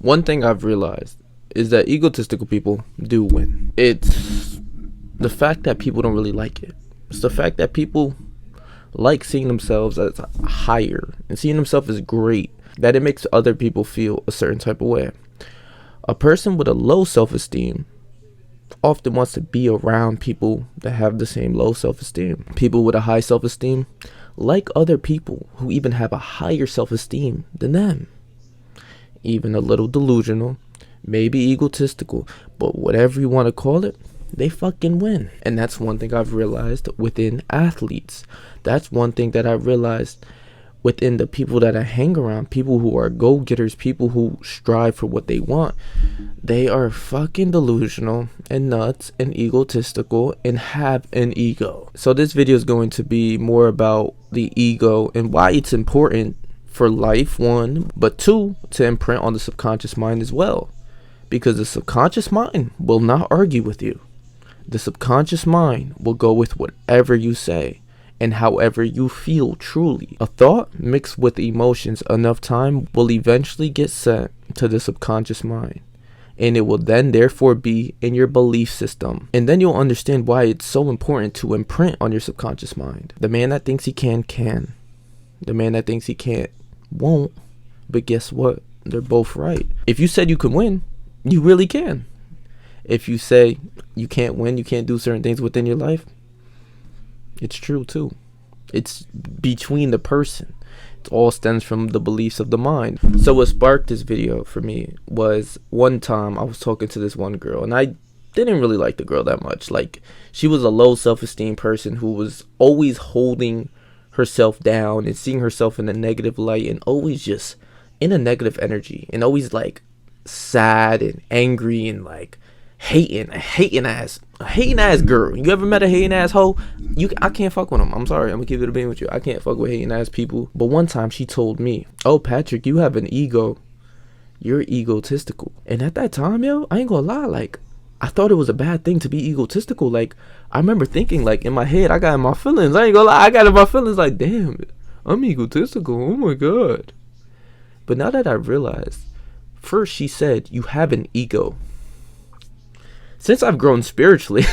One thing I've realized is that egotistical people do win. It's the fact that people don't really like it. It's the fact that people like seeing themselves as higher and seeing themselves as great, that it makes other people feel a certain type of way. A person with a low self-esteem often wants to be around people that have the same low self-esteem. People with a high self-esteem like other people who even have a higher self-esteem than them. Even a little delusional, maybe egotistical, but whatever you want to call it, they fucking win. And that's one thing I've realized within athletes. That's one thing that I realized within the people that I hang around, people who are go-getters, people who strive for what they want. They are fucking delusional and nuts and egotistical and have an ego. So this video is going to be more about the ego and why it's important for life, one, but two, to imprint on the subconscious mind as well. Because the subconscious mind will not argue with you. The subconscious mind will go with whatever you say and however you feel truly. A thought mixed with emotions enough time will eventually get sent to the subconscious mind, and it will then therefore be in your belief system. And then you'll understand why it's so important to imprint on your subconscious mind. The man that thinks he can. The man that thinks he can't won't. But guess what? They're both right. If you said you can win, you really can. If you say you can't win, you can't do certain things within your life, it's true too. It's between the person. It all stems from the beliefs of the mind. So what sparked this video for me was one time I was talking to this one girl, and I didn't really like the girl that much. Like, she was a low self-esteem person who was always holding herself down and seeing herself in a negative light and always just in a negative energy and always like sad and angry and like hating ass girl. You ever met a hating ass hoe? I can't fuck with them. I'm sorry, I'm gonna keep it a bean with you. I can't fuck with hating ass people. But one time she told me, "Oh, Patrick, you have an ego. You're egotistical." And at that time, yo, I ain't gonna lie, like, I thought it was a bad thing to be egotistical. Like, I remember thinking, like, in my head, I got in my feelings. I ain't gonna lie, I got in my feelings like, damn, I'm egotistical. Oh my God. But now that I realized, first she said, you have an ego. Since I've grown spiritually,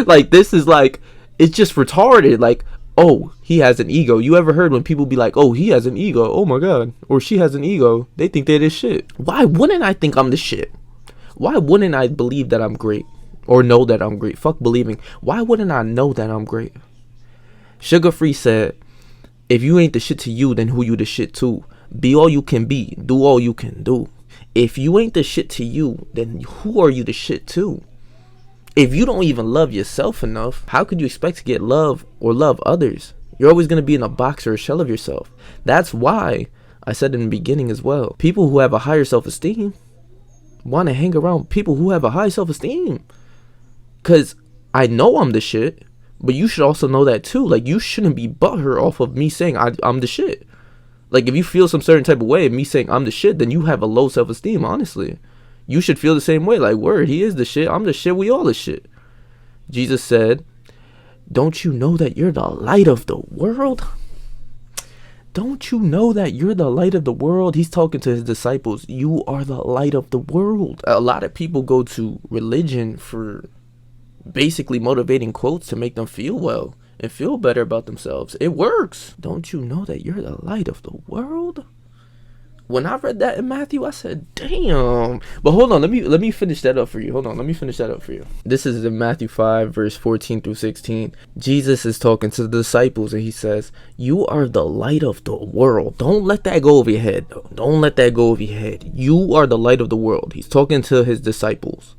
like, this is like, it's just retarded. Like, oh, he has an ego. You ever heard when people be like, oh, he has an ego, oh my God, or she has an ego, they think they're this shit. Why wouldn't I think I'm the shit? Why wouldn't I believe that I'm great or know that I'm great? Fuck believing. Why wouldn't I know that I'm great? Sugar Free said, if you ain't the shit to you, then who you the shit to? Be all you can be. Do all you can do. If you ain't the shit to you, then who are you the shit to? If you don't even love yourself enough, how could you expect to get love or love others? You're always going to be in a box or a shell of yourself. That's why I said in the beginning as well, people who have a higher self-esteem want to hang around people who have a high self-esteem. Because I know I'm the shit, but you should also know that too. Like, you shouldn't be butthurt off of me saying I'm the shit. Like, if you feel some certain type of way of me saying I'm the shit, then you have a low self-esteem, honestly. You should feel the same way. Like, word, he is the shit, I'm the shit, we all the shit. Jesus said, don't you know that you're the light of the world? Don't you know that you're the light of the world? He's talking to his disciples. You are the light of the world. A lot of people go to religion for basically motivating quotes to make them feel well and feel better about themselves. It works. Don't you know that you're the light of the world? When I read that in Matthew, I said, damn. But hold on, let me finish that up for you. This is in Matthew 5, verse 14 through 16. Jesus is talking to the disciples, and he says, you are the light of the world. Don't let that go over your head, though. Don't let that go over your head. You are the light of the world. He's talking to his disciples.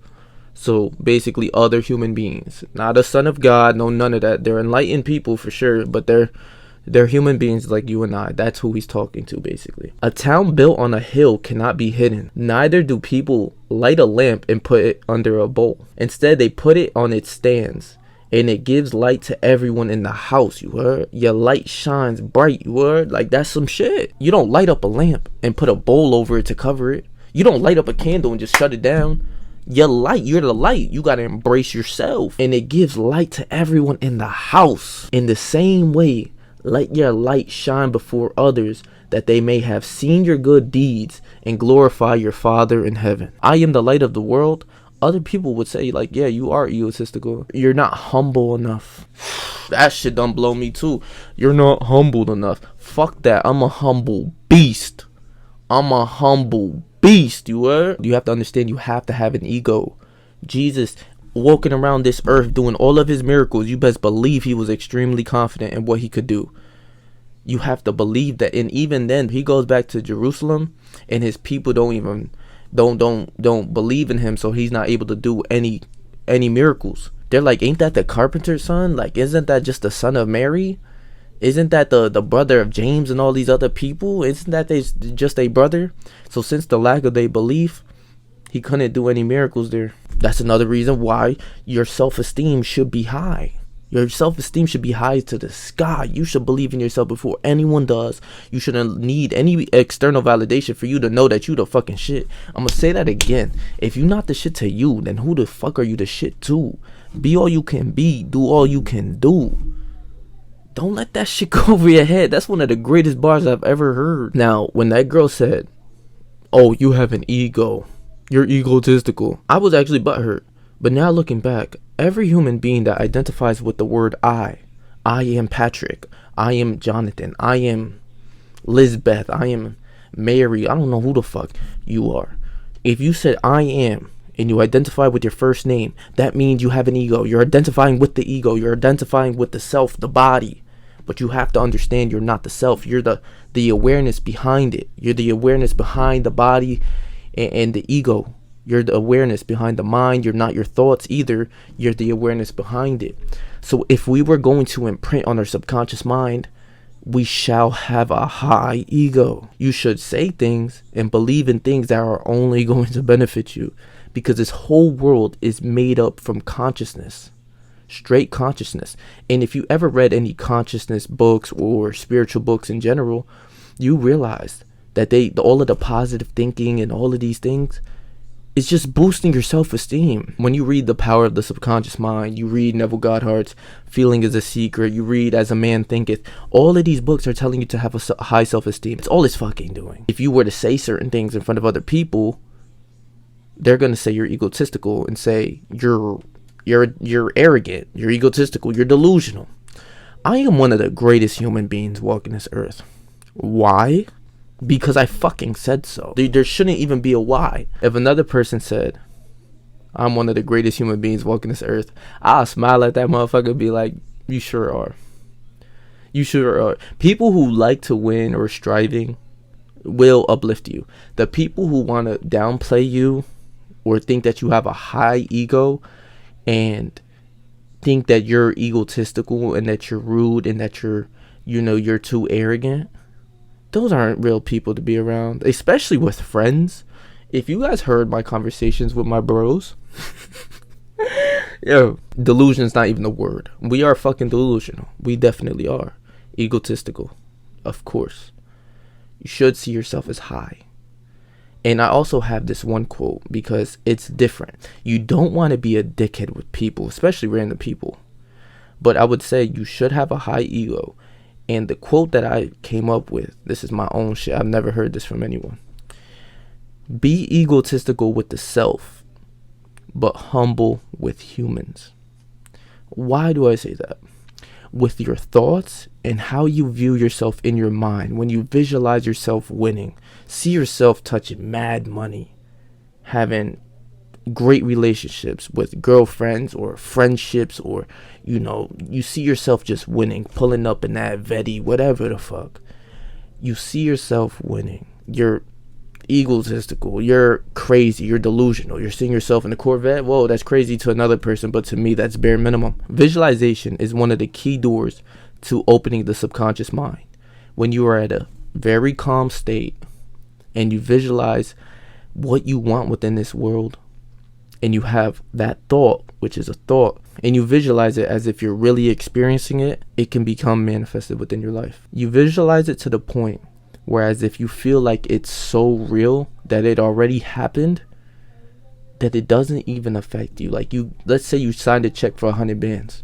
So basically other human beings. Not a son of God, no, none of that. They're enlightened people for sure, but they're human beings like you and I. That's who he's talking to, basically. A town built on a hill cannot be hidden. Neither do people light a lamp and put it under a bowl. Instead, they put it on its stands, and it gives light to everyone in the house. You heard? Your light shines bright. You heard? Like, that's some shit. You don't light up a lamp and put a bowl over it to cover it. You don't light up a candle and just shut it down. Your light, you're the light. You gotta embrace yourself, and it gives light to everyone in the house. In the same way, let your light shine before others, that they may have seen your good deeds and glorify your Father in heaven. I am the light of the world. Other people would say, like, yeah, you are egotistical. You're not humble enough. That shit done blow me too. You're not humbled enough. Fuck that. I'm a humble beast. I'm a humble beast. You heard? You have to understand, you have to have an ego. Jesus walking around this earth doing all of his miracles, you best believe he was extremely confident in what he could do. You have to believe that. And even then, he goes back to Jerusalem and his people don't believe in him, so he's not able to do any miracles. They're like, ain't that the carpenter's son? Like, isn't that just the son of Mary? Isn't that the brother of James and all these other people? Isn't that just a brother? So since the lack of their belief, he couldn't do any miracles there. That's another reason why your self-esteem should be high. Your self-esteem should be high to the sky. You should believe in yourself before anyone does. You shouldn't need any external validation for you to know that you the fucking shit. I'm gonna say that again. If you not the shit to you, then who the fuck are you the shit to? Be all you can be. Do all you can do. Don't let that shit go over your head. That's one of the greatest bars I've ever heard. Now, when that girl said, oh, you have an ego, you're egotistical, I was actually butthurt. But now looking back, every human being that identifies with the word I am Patrick, I am Jonathan, I am Lizbeth, I am Mary, I don't know who the fuck you are. If you said I am and you identify with your first name, that means you have an ego. You're identifying with the ego. You're identifying with the self, the body. But you have to understand you're not the self. You're the awareness behind it. You're the awareness behind the body and the ego. You're the awareness behind the mind. You're not your thoughts either. You're the awareness behind it. So if we were going to imprint on our subconscious mind, we shall have a high ego. You should say things and believe in things that are only going to benefit you, because this whole world is made up from consciousness, straight consciousness. And if you ever read any consciousness books or spiritual books in general, you realize that all of the positive thinking and all of these things, it's just boosting your self-esteem. When you read The Power of the Subconscious Mind, you read Neville Goddard's Feeling is a Secret, you read As a Man Thinketh, all of these books are telling you to have a high self-esteem. It's all it's fucking doing. If you were to say certain things in front of other people, they're going to say you're egotistical and say you're arrogant, you're egotistical, you're delusional. I am one of the greatest human beings walking this earth. Why? Because I fucking said so. There shouldn't even be a why. If another person said, I'm one of the greatest human beings walking this earth, I'll smile at that motherfucker and be like, you sure are. You sure are. People who like to win or striving will uplift you. The people who want to downplay you or think that you have a high ego and think that you're egotistical and that you're rude and that you're too arrogant, those aren't real people to be around, especially with friends. If you guys heard my conversations with my bros, yo, delusion's not even the word. We are fucking delusional. We definitely are. Egotistical, of course. You should see yourself as high. And I also have this one quote because it's different. You don't want to be a dickhead with people, especially random people. But I would say you should have a high ego. And the quote that I came up with, this is my own shit. I've never heard this from anyone. Be egotistical with the self, but humble with humans. Why do I say that? With your thoughts and how you view yourself in your mind, when you visualize yourself winning, see yourself touching mad money, having great relationships with girlfriends or friendships, or you see yourself just winning, pulling up in that Vetti, whatever the fuck. You see yourself winning. You're egotistical, you're crazy, you're delusional, you're seeing yourself in the Corvette. Whoa, that's crazy to another person, but to me that's bare minimum. Visualization is one of the key doors to opening the subconscious mind. When you are at a very calm state and you visualize what you want within this world, and you have that thought, which is a thought, and you visualize it as if you're really experiencing it, it can become manifested within your life. You visualize it to the point whereas if you feel like it's so real that it already happened, that it doesn't even affect you. Like let's say you signed a check for 100 bands.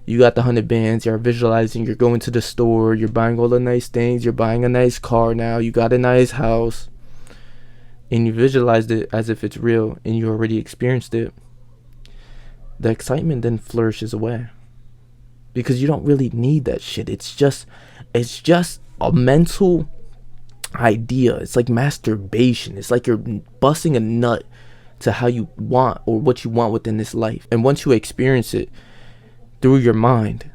You got the 100 bands, you're visualizing, you're going to the store, you're buying all the nice things, you're buying a nice car now, you got a nice house, and you visualized it as if it's real and you already experienced it. The excitement then flourishes away because you don't really need that shit. It's just a mental idea. It's like masturbation. It's like you're busting a nut to how you want or what you want within this life. And once you experience it through your mind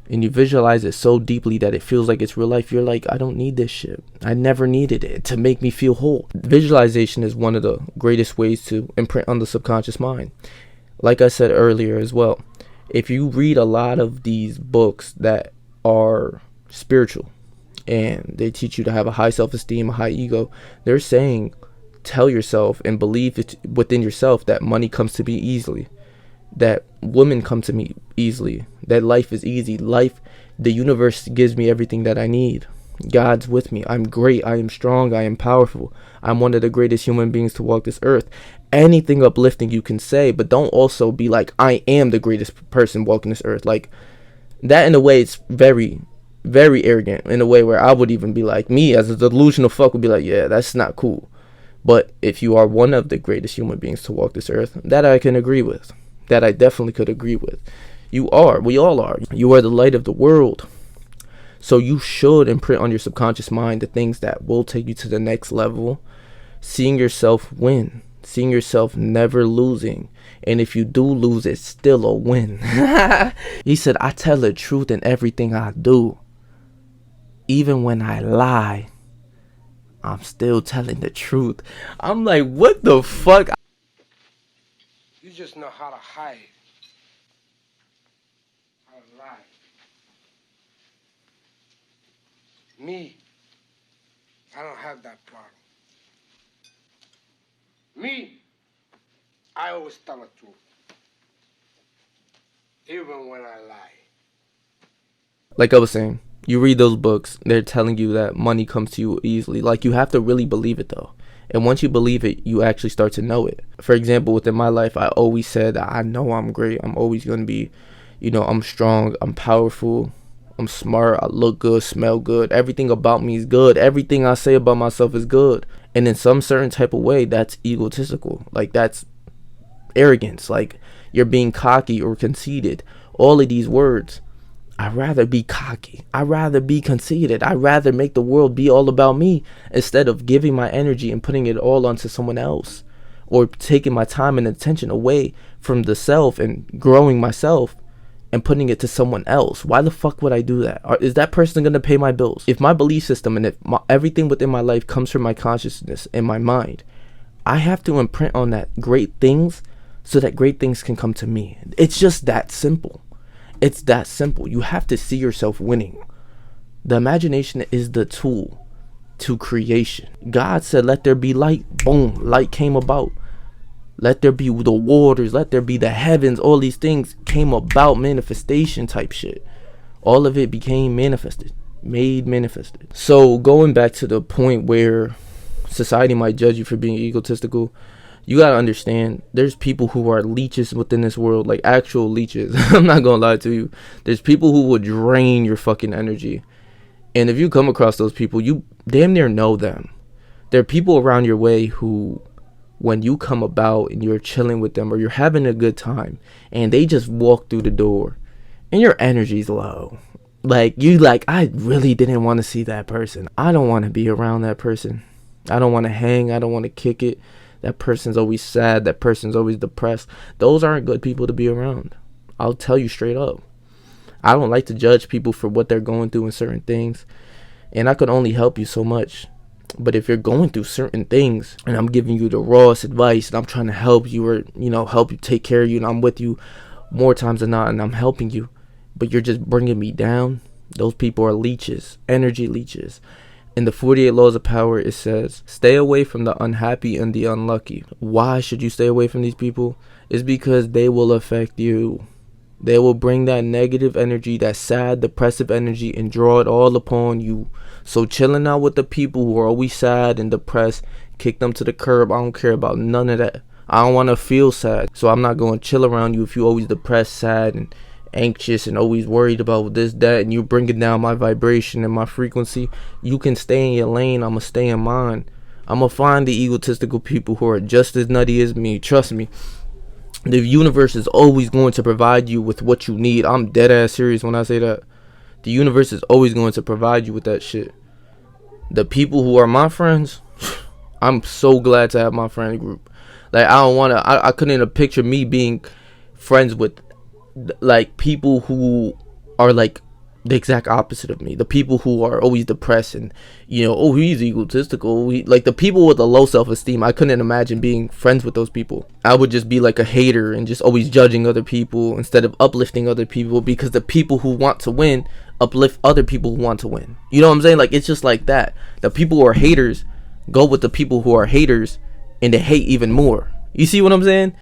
and you visualize it so deeply that it feels like it's real life, you're like, I don't need this shit. I never needed it to make me feel whole. Visualization is one of the greatest ways to imprint on the subconscious mind. Like I said earlier as well, if you read a lot of these books that are spiritual and they teach you to have a high self-esteem, a high ego, they're saying tell yourself and believe it within yourself that money comes to me easily, that women come to me easily, that life is easy. Life, the universe gives me everything that I need. God's with me. I'm great. I am strong. I am powerful. I'm one of the greatest human beings to walk this earth. Anything uplifting you can say, but don't also be like, I am the greatest person walking this earth. Like that, in a way, it's very, very arrogant, in a way where I would even be like, me as a delusional fuck would be like, yeah, that's not cool. But if you are one of the greatest human beings to walk this earth, that I can agree with. That I definitely could agree with. You are. We all are. You are the light of the world. So you should imprint on your subconscious mind the things that will take you to the next level. Seeing yourself win. Seeing yourself never losing. And if you do lose, it's still a win. He said, I tell the truth in everything I do. Even when I lie, I'm still telling the truth. I'm like, what the fuck? You just know how to hide. How to lie. Me, I don't have that problem. Me, I always tell the truth. Even when I lie. Like I was saying, you read those books, they're telling you that money comes to you easily. Like, you have to really believe it though. And once you believe it, you actually start to know it. For example, within my life, I always said, I know I'm great. I'm always going to be, I'm strong. I'm powerful. I'm smart. I look good, smell good. Everything about me is good. Everything I say about myself is good. And in some certain type of way, that's egotistical. Like, that's arrogance. Like, you're being cocky or conceited. All of these words. I'd rather be cocky. I'd rather be conceited. I'd rather make the world be all about me instead of giving my energy and putting it all onto someone else, or taking my time and attention away from the self and growing myself and putting it to someone else. Why the fuck would I do that? Is that person going to pay my bills? If my belief system and if everything within my life comes from my consciousness and my mind, I have to imprint on that great things so that great things can come to me. It's just that simple. It's that simple. You have to see yourself winning. The imagination is the tool to creation. God said, let there be light. Boom, light came about. Let there be the waters. Let there be the heavens. All these things came about, manifestation type shit. All of it became manifested. Manifested. So going back to the point where society might judge you for being egotistical, you gotta understand, there's people who are leeches within this world, like actual leeches. I'm not gonna lie to you. There's people who will drain your fucking energy. And if you come across those people, you damn near know them. There are people around your way who, when you come about and you're chilling with them or you're having a good time and they just walk through the door and your energy's low. Like, I really didn't want to see that person. I don't want to be around that person. I don't want to hang. I don't want to kick it. That person's always sad. That person's always depressed. Those aren't good people to be around. I'll tell you straight up. I don't like to judge people for what they're going through in certain things. And I can only help you so much. But if you're going through certain things and I'm giving you the rawest advice and I'm trying to help you or, help you take care of you and I'm with you more times than not and I'm helping you, but you're just bringing me down, those people are leeches, energy leeches. In the 48 Laws of Power, it says, stay away from the unhappy and the unlucky. Why should you stay away from these people? It's because they will affect you. They will bring that negative energy, that sad, depressive energy, and draw it all upon you. So chilling out with the people who are always sad and depressed, kick them to the curb. I don't care about none of that. I don't want to feel sad. So I'm not going to chill around you if you're always depressed, sad, anxious and always worried about this, that, and you bringing down my vibration and my frequency, you can stay in your lane. I'ma stay in mine. I'ma find the egotistical people who are just as nutty as me. Trust me. The universe is always going to provide you with what you need. I'm dead ass serious when I say that. The universe is always going to provide you with that shit. The people who are my friends, I'm so glad to have my friend group. Like, I couldn't even picture me being friends with like people who are like the exact opposite of me. The people who are always depressed and, oh, he's egotistical. Like the people with a low self-esteem, I couldn't imagine being friends with those people. I would just be like a hater and just always judging other people instead of uplifting other people, because the people who want to win uplift other people who want to win. You know what I'm saying? Like, it's just like that. The people who are haters go with the people who are haters and they hate even more. You see what I'm saying?